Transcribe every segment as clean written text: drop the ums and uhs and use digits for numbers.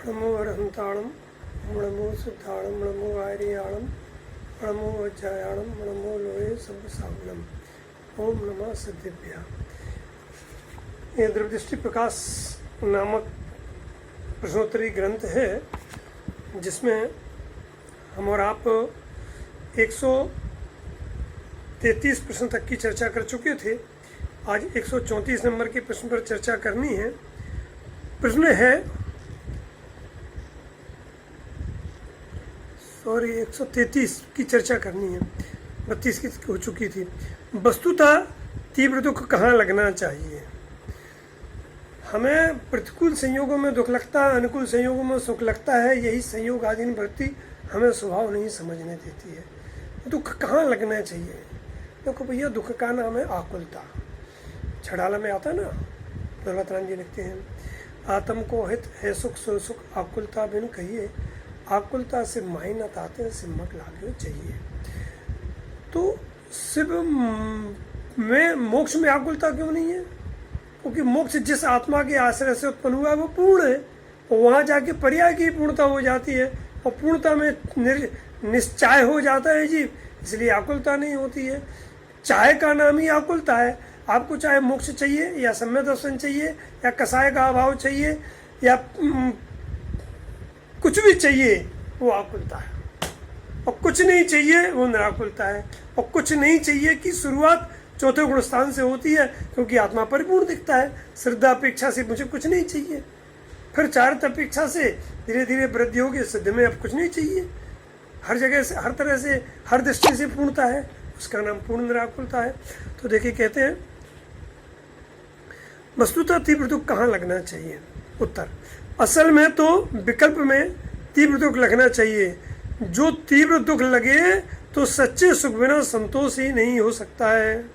प्रणमो अरहंताणम प्रणमो सिद्धाणम प्रणमो आर्याणम प्रणमो अज्जायाणम प्रणमो लोहे सर्वसावनम ओम नमः सिद्धिभ्या। ये द्रव्यदृष्टि प्रकाश नामक प्रश्नोत्तरी ग्रंथ है जिसमें हम और आप 133 प्रश्न तक की चर्चा कर चुके थे। आज 134 नंबर के प्रश्न पर चर्चा करनी है। प्रश्न है 133 की चर्चा करनी है, 32 की हो चुकी थी। वस्तुतः तीव्र दुख कहाँ लगना चाहिए? हमें प्रतिकूल संयोगों में दुख लगता है, अनुकूल संयोगों में सुख लगता है। यही संयोग आदि वृत्ति हमें स्वभाव नहीं समझने देती है। दुख कहाँ लगना चाहिए? देखो भैया, दुख का नाम है आकुलता। छड़ाला में आता ना, दौलत राम जी लिखते हैं, आत्म को हित है सुख सो सुख आकुलता बिन कहिए, आकुलता से माइनत आते सिमक लागे चाहिए। तो सिर्फ में मोक्ष में आकुलता क्यों नहीं है? क्योंकि मोक्ष जिस आत्मा के आश्रय से उत्पन्न हुआ है वो पूर्ण है, और वहाँ जाके पर्याय की पूर्णता हो जाती है, और पूर्णता में निश्चय हो जाता है जीव, इसलिए आकुलता नहीं होती है। चाय का नाम ही आकुलता है। आपको चाहे मोक्ष चाहिए या सम्य दर्शन चाहिए या कसाय का अभाव चाहिए या कुछ भी चाहिए, वो आकुलता है। और कुछ नहीं चाहिए वो निराकुलता है। और कुछ नहीं चाहिए की शुरुआत चौथे गुण स्थान से होती है, क्योंकि आत्मा परिपूर्ण दिखता है। श्रद्धा अपेक्षा से मुझे कुछ नहीं चाहिए, फिर चारित्र अपेक्षा से धीरे धीरे वृद्धि होगी, सिद्ध में अब कुछ नहीं चाहिए। हर जगह से, हर तरह से, हर दृष्टि से पूर्णता है, उसका नाम पूर्ण निराकुलता है। तो देखिए, कहते हैं वस्तुतः तीव्र दुख कहाँ लगना चाहिए? उत्तर, असल में तो विकल्प में तीव्र दुख लगना चाहिए। जो तीव्र दुख लगे तो सच्चे सुख बिना संतोष ही नहीं हो सकता है।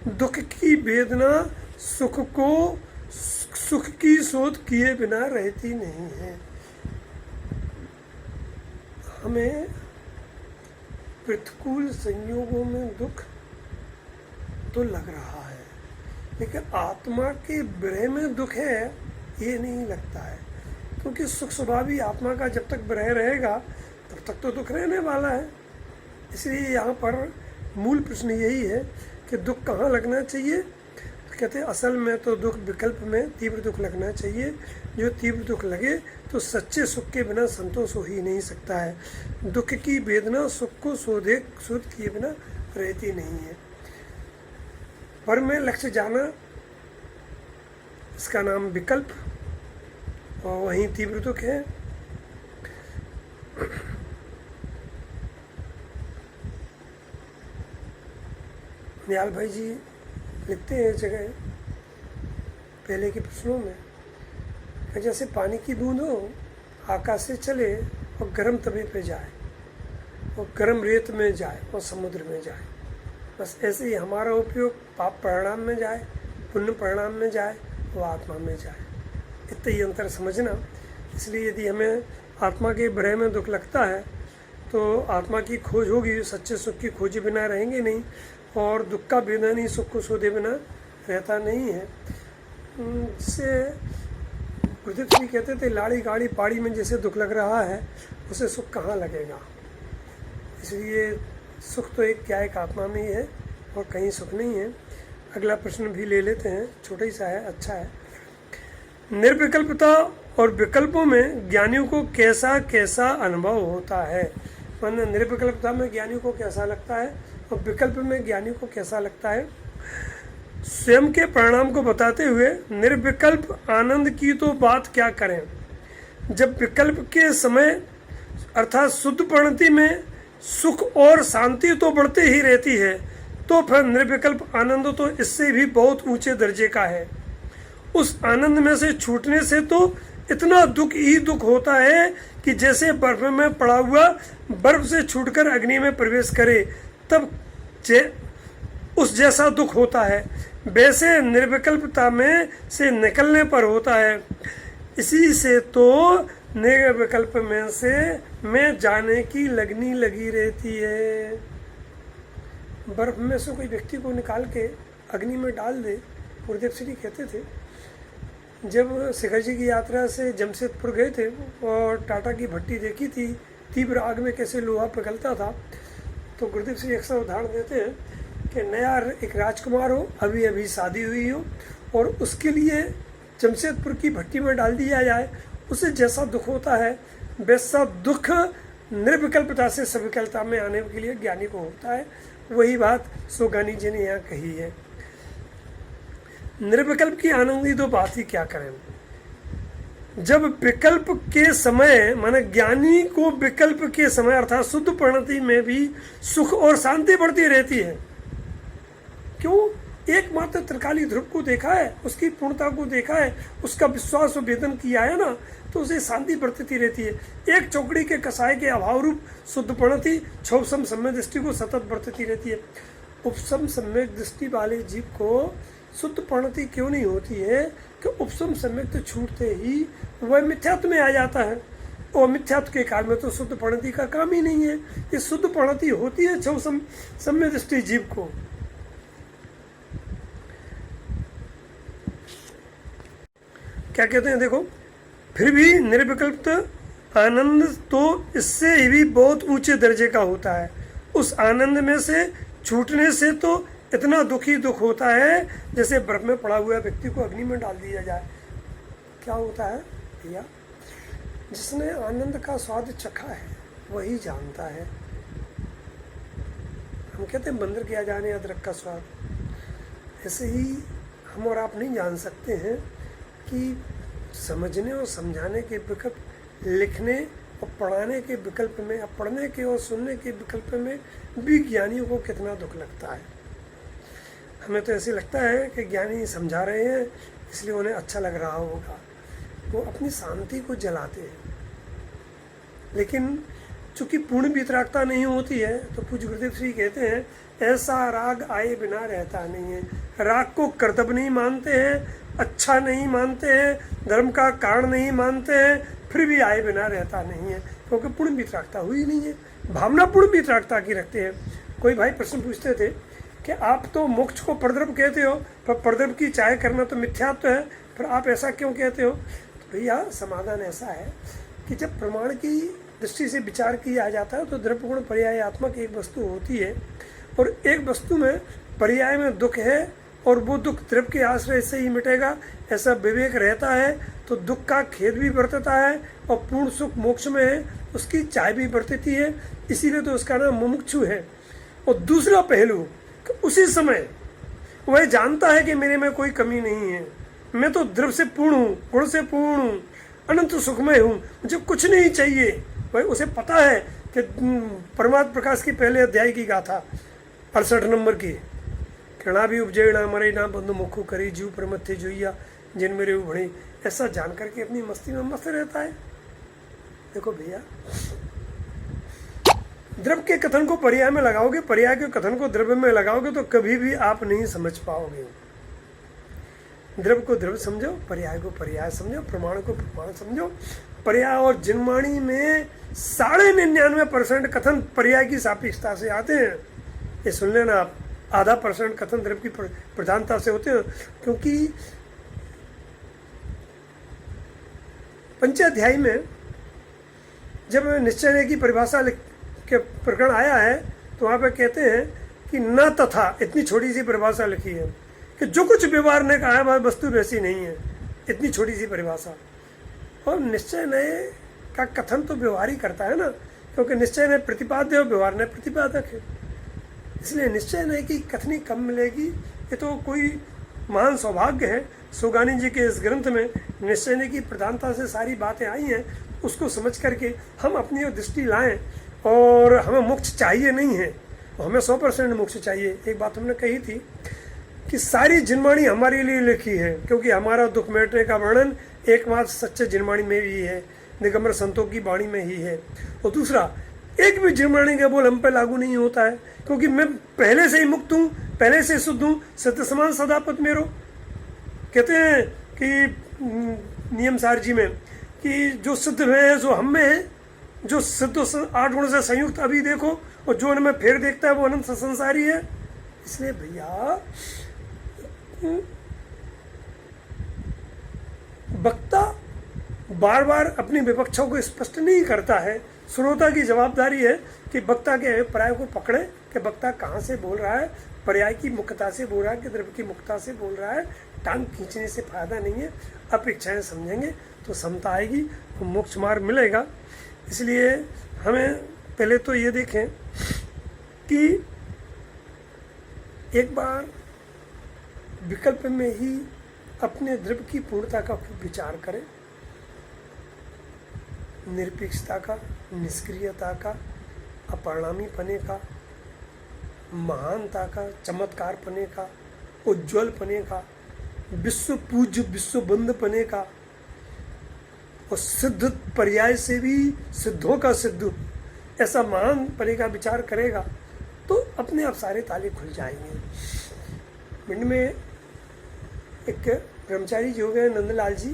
दुख की वेदना सुख की शोध किए बिना रहती नहीं है। हमें प्रतिकूल संयोगों में दुख तो लग रहा है, लेकिन आत्मा के विरह में दुख है ये नहीं लगता है, क्योंकि सुख स्वभावी आत्मा का जब तक विरह रहेगा तब तक तो दुख रहने वाला है। इसलिए यहाँ पर मूल प्रश्न यही है कि दुख कहाँ लगना चाहिए। तो कहते हैं असल में तो दुख विकल्प में तीव्र दुख लगना चाहिए। जो तीव्र दुख लगे तो सच्चे सुख के बिना संतोष हो ही नहीं सकता है। दुख की वेदना सुख को शोध किए बिना रहती नहीं है। पर में लक्ष्य जाना, इसका नाम विकल्प, और वहीं तीव्र दुख है। निहाल भाई जी लिखते हैं एक जगह पहले के प्रश्नों में, जैसे पानी की बूंद हो, आकाश से चले और गर्म तवे पे जाए और गर्म रेत में जाए और समुद्र में जाए। बस ऐसे ही हमारा उपयोग पाप परिणाम में जाए, पुण्य परिणाम में जाए, वो आत्मा में जाए। इतना ही अंतर समझना। इसलिए यदि हमें आत्मा के विरह में दुख लगता है तो आत्मा की खोज होगी, सच्चे सुख की खोजी बिना रहेंगे नहीं, और दुख का बिना नहीं सुख को शोधे बिना रहता नहीं है। जिससे गुरुदेव जी कहते थे, लाड़ी गाड़ी पाड़ी में जैसे दुख लग रहा है उसे सुख कहाँ लगेगा। इसलिए सुख तो एक क्या एक आत्मा में ही है और कहीं सुख नहीं है। अगला प्रश्न भी ले लेते हैं, छोटा ही सा है, अच्छा है। निर्विकल्पता और विकल्पों में ज्ञानियों को कैसा कैसा अनुभव होता है? मतलब निर्विकल्पता में ज्ञानियों को कैसा लगता है और विकल्प में ज्ञानियों को कैसा लगता है? स्वयं के परिणाम को बताते हुए निर्विकल्प आनंद की तो बात क्या करें। जब विकल्प के समय अर्थात शुद्ध परिणति में सुख और शांति तो बढ़ते ही रहती है, तो फिर निर्विकल्प आनंद तो इससे भी बहुत ऊंचे दर्जे का है। उस आनंद में से छूटने से तो इतना दुख ही दुख होता है कि जैसे बर्फ में पड़ा हुआ बर्फ से छूटकर अग्नि में प्रवेश करे तब उस जैसा दुख होता है, वैसे निर्विकल्पता में से निकलने पर होता है। इसी से तो निर्विकल्प में से मैं जाने की लगनी लगी रहती है। बर्फ में से कोई व्यक्ति को निकाल के अग्नि में डाल दे, गुरुदेव श्री कहते थे जब शिखर जी की यात्रा से जमशेदपुर गए थे और टाटा की भट्टी देखी थी, तीव्र आग में कैसे लोहा पिघलता था, तो गुरुदेव श्री अक्सर उदाहरण देते हैं कि नया एक राजकुमार हो, अभी अभी शादी हुई हो, और उसके लिए जमशेदपुर की भट्टी में डाल दिया जाए, उसे जैसा दुख होता है वैसा दुख निर्विकल्पता से सविकलता में आने के लिए ज्ञानी को होता है। वही बात सोगानी जी ने यहाँ कही है। निर्विकल्प की आनंदी तो बात ही क्या करें। जब विकल्प के समय, माने ज्ञानी को विकल्प के समय अर्थात शुद्ध परिणति में भी सुख और शांति बढ़ती रहती है। क्यों? एकमात्र त्रिकाली ध्रुव को देखा है, उसकी पूर्णता को देखा है, उसका विश्वास और वेदन किया है ना, तो उसे शांति बढ़ती रहती है। एक चौकड़ी के कसाय के अभाव रूप शुद्ध परिणति क्षोभसम सम्यक दृष्टि को सतत बढ़ती रहती है। उपसम सम्यक दृष्टि वाले जीव को शुद्ध परिणति क्यों नहीं होती है कि उपसम सम्यक तो छूटते ही वह मिथ्यात्व में आ जाता है, और मिथ्यात्व के काल में तो शुद्ध परिणति का काम ही नहीं है। ये शुद्ध परिणति होती है क्षोभसम सम्यक दृष्टि जीव को। क्या कहते हैं देखो, फिर भी निर्विकल्प आनंद तो इससे भी बहुत ऊंचे दर्जे का होता है। उस आनंद में से छूटने से तो इतना दुखी दुख होता है जैसे बर्फ में पड़ा हुआ व्यक्ति को अग्नि में डाल दिया जाए। क्या होता है भैया? जिसने आनंद का स्वाद चखा है वही जानता है। हम कहते हैं बंदर किया जाने अदरक का स्वाद, ऐसे ही हम और आप नहीं जान सकते हैं कि समझने और समझाने के विकल्प, लिखने और पढ़ाने के विकल्प में, अब पढ़ने के और सुनने के विकल्प में भी ज्ञानियों को कितना दुख लगता है। हमें तो ऐसे लगता है कि ज्ञानी समझा रहे हैं इसलिए उन्हें अच्छा लग रहा होगा, वो अपनी शांति को जलाते हैं। लेकिन चूंकि पूर्ण वितरागता नहीं होती है तो पूज्य गुरुदेव श्री कहते हैं, ऐसा राग आए बिना रहता नहीं है। राग को कर्तव्य नहीं मानते हैं, अच्छा नहीं मानते हैं, धर्म का कारण नहीं मानते हैं, फिर भी आए बिना रहता नहीं है, क्योंकि पूर्ण वितरागता हुई नहीं है। भावना पूर्ण वितरागता की रखते हैं। कोई भाई प्रश्न पूछते थे कि आप तो मोक्ष को परद्रव्य कहते हो, पर परद्रव्य की चाय करना तो मिथ्यात्व है, फिर आप ऐसा क्यों कहते हो? तो भैया समाधान ऐसा है कि जब प्रमाण की दृष्टि से विचार किया जाता है तो द्रव्य गुण पर्यायात्मक एक वस्तु होती है, और एक वस्तु में पर्याय में दुख है और वो दुख द्रव्य के आश्रय से ही मिटेगा, ऐसा विवेक रहता है तो दुख का खेद भी बरतता है, और पूर्ण सुख मोक्ष में है उसकी चाय भी बरतती है, इसीलिए तो उसका नाम मुमुक्षु है। और दूसरा पहलू, उसी समय वह जानता है कि मेरे में कोई कमी नहीं है, मैं तो द्रव्य से पूर्ण हूँ, गुण से पूर्ण हूँ, अनंत सुखमय हूँ, मुझे कुछ नहीं चाहिए। वह उसे पता है कि परमात्म प्रकाश के पहले अध्याय की गाथा 68 नंबर की, कणा भी उपजेणा मरे ना बंधु मुखु करी जीव परमत्थे जोइया जिन मेरे उभड़े, ऐसा जान करके अपनी मस्ती में मस्त रहता है। देखो भैया, द्रव्य के कथन को पर्याय में लगाओगे, पर्याय के कथन को द्रव्य में लगाओगे तो कभी भी आप नहीं समझ पाओगे। द्रव्य को द्रव्य समझो, पर्याय को पर्याय समझो, प्रमाण को प्रमाण समझो। पर्याय और जिनवाणी में 99.99% कथन पर्याय की सापेक्षता से आते हैं। ये सुन लेना आप, आधा % कथन द्रव्य की प्रधानता से होते हैं, क्योंकि पंचाध्यायी में जब निश्चय की परिभाषा के प्रकरण आया है तो वहाँ पे कहते हैं कि न तथा, इतनी छोटी सी परिभाषा लिखी है कि जो कुछ व्यवहार ने कहा है वह वस्तु वैसी नहीं है, इतनी छोटी सी परिभाषा। और निश्चय नए का कथन तो व्यवहार ही करता है ना, क्योंकि निश्चय नए प्रतिपाद्य और व्यवहार नए प्रतिपादक है, इसलिए निश्चय नए की कथनी कम मिलेगी। ये तो कोई महान सौभाग्य है। सोगानी जी के इस ग्रंथ में निश्चय नए की प्रधानता से सारी बातें आई हैं, उसको समझ करके हम अपनी दृष्टि लाएं। और हमें मोक्ष चाहिए नहीं है, हमें 100% मोक्ष चाहिए। एक बात हमने कही थी कि सारी जिनवाणी हमारे लिए लिखी है, क्योंकि हमारा दुख मिटने का वर्णन एकमात्र सच्चे जिनवाणी में ही है, दिगंबर संतों की वाणी में ही है। और दूसरा, एक भी जिनवाणी का बोल हम पे लागू नहीं होता है, क्योंकि मैं पहले से ही मुक्त हूँ, पहले से शुद्ध हूँ। सत्य समान सदापत मेरो, कहते हैं कि नियम सार जी में कि जो सिद्ध है जो हम में है, जो सिद्ध 8 गुण से संयुक्त अभी देखो, और जो उनमें फेर देखता है वो अनंत संसारी है। इसलिए भैया वक्ता बार बार अपनी विपक्षों को स्पष्ट नहीं करता है। श्रोता की जवाबदारी है कि वक्ता के अभिप्राय को पकड़े कि वक्ता कहाँ से बोल रहा है, पर्याय की मुख्यता से बोल रहा है कि द्रव्य की मुख्यता से बोल रहा है। टांग खींचने से फायदा नहीं है। अपेक्षाएं समझेंगे तो समता आएगी, तो मोक्ष मार्ग मिलेगा। इसलिए हमें पहले तो ये देखें कि एक बार विकल्प में ही अपने द्रव्य की पूर्णता का विचार करें, निरपेक्षता का, निष्क्रियता का, अपरिणामी पने का, महानता का, चमत्कार पने का, उज्ज्वल पने का, विश्व पूज्य विश्व बंद पने का, और सिद्ध पर्याय से भी सिद्धों का सिद्ध, ऐसा महान पने का विचार करेगा तो अपने आप सारे ताले खुल जाएंगे। मिंड में एक ब्रह्मचारी जी हो गए नंदलाल जी,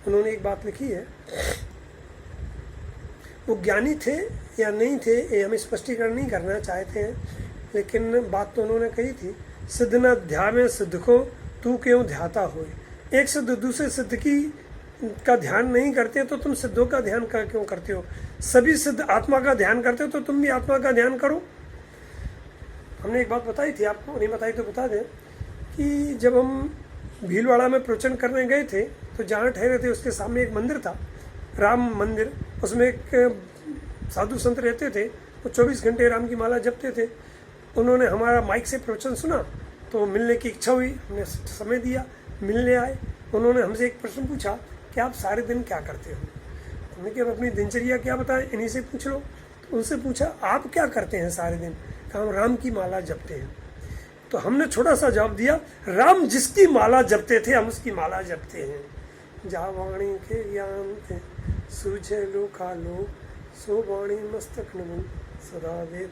उन्होंने एक बात लिखी है। वो ज्ञानी थे या नहीं थे ये हम स्पष्टीकरण नहीं करना चाहते हैं, लेकिन बात तो उन्होंने कही थी, सिद्ध न ध्यान सिद्ध को तू क्यों ध्याता होए। एक सिद्ध दूसरे सिद्ध की का ध्यान नहीं करते तो तुम सिद्धों का ध्यान क्यों करते हो। सभी सिद्ध आत्मा का ध्यान करते हो तो तुम भी आत्मा का ध्यान करो। हमने एक बात बताई थी आपको, नहीं बताई तो बता दें कि जब हम भीलवाड़ा में प्रवचन करने गए थे तो जहाँ ठहरे थे उसके सामने एक मंदिर था, राम मंदिर। उसमें एक साधु संत रहते थे, वो 24 घंटे राम की माला जपते थे। उन्होंने हमारा माइक से प्रवचन सुना तो मिलने की इच्छा हुई, हमने समय दिया, मिलने आए। उन्होंने हमसे एक प्रश्न पूछा कि आप सारे दिन क्या करते हो। हमने कहा अपनी दिनचर्या क्या बताएं, इन्हीं से पूछ लो। तो उनसे पूछा आप क्या करते हैं सारे दिन, कहा हम राम की माला जपते हैं। तो हमने छोटा सा जवाब दिया, राम जिसकी माला जपते थे हम उसकी माला जपते हैं। जा वाणी के ज्ञान थे सूझे लो खा लो, सो वाणी मस्तक नमन सदा वे